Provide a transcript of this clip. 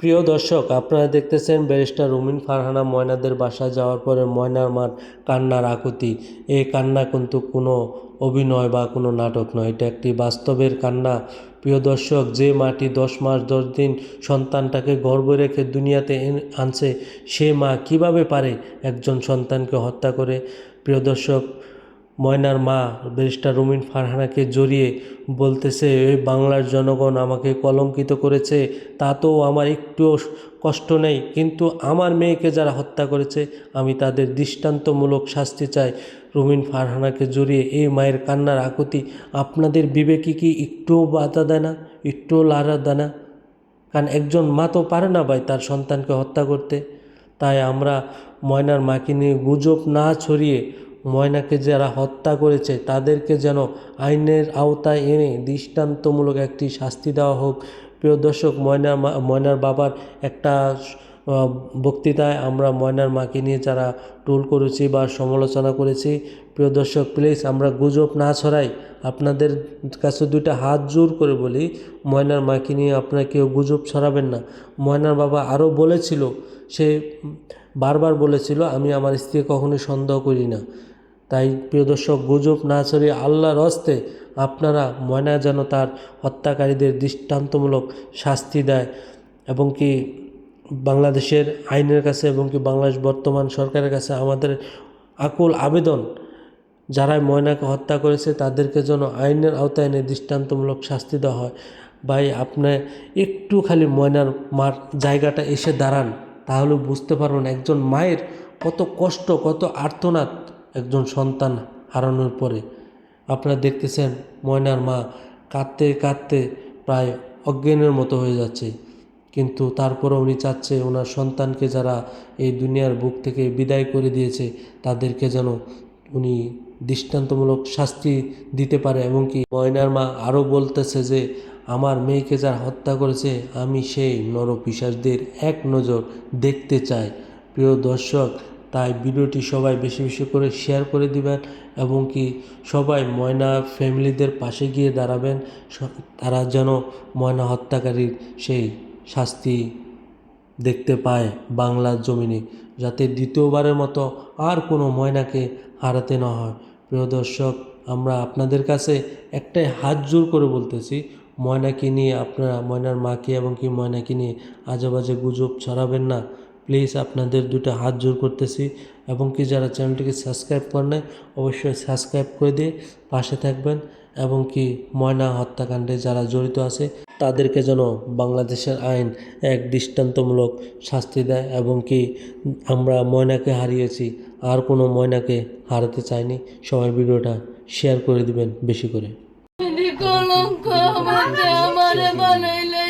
প্রিয় দর্শক, আপনারা দেখতেছেন ব্যারিস্টার রুমিন ফারহানা ময়নাদের বাসায় যাওয়ার পরে ময়নার মার কান্নার আকুতি। এই কান্না কিন্তু কোনো অভিনয় বা কোনো নাটক নয়, এটা একটি বাস্তবের কান্না। প্রিয় দর্শক, যে মাটি 10 মাস 10 দিন সন্তানটাকে গর্ভে রেখে দুনিয়াতে আনছে, সে মা কিভাবে পারে একজন সন্তানকে হত্যা করে? প্রিয় দর্শক, ময়নার মা ব্যারিস্টার রুমিন ফারহানাকে জড়িয়ে বলতেছে, এই বাংলার জনগণ আমাকে কলঙ্কিত করেছে, তাতেও আমার একটুও কষ্ট নেই, কিন্তু আমার মেয়েকে যারা হত্যা করেছে আমি তাদের দৃষ্টান্তমূলক শাস্তি চাই। রুমিন ফারহানাকে জড়িয়ে এই মায়ের কান্নার আকুতি আপনাদের বিবেকে কি একটুও বাধা দেয় না, একটুও লাড়া দেয় না? কারণ একজন মা তো পারে না ভাই তার সন্তানকে হত্যা করতে। তাই আমরা ময়নার মাকে নিয়ে গুজব না ছড়িয়ে ময়নাকে যারা হত্যা করেছে তাদেরকে যেন আইনের আওতায় এনে দৃষ্টান্তমূলক একটি শাস্তি দেওয়া হোক। প্রিয় দর্শক, ময়নার বাবার একটা বক্তৃতায় আমরা ময়নার মাকে নিয়ে যারা ট্রোল করেছি বা সমালোচনা করেছি, প্রিয় দর্শক প্লিজ আমরা গুজব না ছড়াই। আপনাদের কাছে দুইটা হাত জোর করে বলি, ময়নার মাকে নিয়ে আপনারা কেউ গুজব ছড়াবেন না। ময়নার বাবা আরও বলেছিল, সে বারবার বলেছিল, আমি আমার স্ত্রীকে কখনোই সন্দেহ করি না। তাই প্রিয় দর্শক, গুজব না ছড়িয়ে আল্লাহর হস্তে আপনারা ময়না যেন তার হত্যাকারীদের দৃষ্টান্তমূলক শাস্তি দেয়, এবং কি বাংলাদেশের আইনের কাছে এবং কি বাংলাদেশ বর্তমান সরকারের কাছে আমাদের আকুল আবেদন, যারা ময়নাকে হত্যা করেছে তাদেরকে যেন আইনের আওতায় এনে দৃষ্টান্তমূলক শাস্তি দেওয়া হয়। ভাই, আপনি একটু খালি ময়নার মার জায়গাটা এসে দাঁড়ান, তাহলে বুঝতে পারবেন একজন মায়ের কত কষ্ট, কত আর্তনাদ একজন সন্তান হারানোর পরে। আপনারা দেখতেছেন ময়নার মা কাঁদতে কাঁদতে প্রায় অজ্ঞানের মতো হয়ে যাচ্ছে, কিন্তু তারপরে উনি চাচ্ছে ওনার সন্তানকে যারা এই দুনিয়ার বুক থেকে বিদায় করে দিয়েছে তাদেরকে যেন উনি দৃষ্টান্তমূলক শাস্তি দিতে পারে। এবং কি ময়নার মা আরও বলতেছে যে আমার মেয়েকে যারা হত্যা করেছে আমি সেই নরপিশাচদের এক নজর দেখতে চাই। প্রিয় দর্শক, তাই ভিডিওটি সবাই বেশি বেশি করে শেয়ার করে দিবেন, এবং কি সবাই ময়না ফ্যামিলিদের পাশে গিয়ে দাঁড়াবেন, তারা যেন ময়না হত্যাকারীর সেই শাস্তি দেখতে পায় বাংলার জমিনে, যাতে দ্বিতীয়বারের মতো আর কোনো ময়নাকে হারাতে না হয়। প্রিয় দর্শক, আমরা আপনাদের কাছে একটাই হাত জোর করে বলতেছি, ময়নাকে নিয়ে আপনারা ময়নার মাকে এবং কি ময়নাকে নিয়ে আজেবাজে গুজব ছড়াবেন না। প্লিজ আপনাদের দুটো হাত জোর করতেছি, এবং কি যারা চ্যানেলটিকে সাবস্ক্রাইব করেন নাই অবশ্যই সাবস্ক্রাইব করে দিয়ে পাশে থাকবেন, এবং কি ময়না হত্যাকাণ্ডে যারা জড়িত আছে তাদেরকে যেন বাংলাদেশের আইন এক দৃষ্টান্তমূলক শাস্তি দেয়, এবং কি আমরা ময়নাকে হারিয়েছি, আর কোনো ময়নাকে হারাতে চাইনি। সবাই ভিডিওটা শেয়ার করে দিবেন বেশি করে। কলঙ্ক আমারে বানাইলে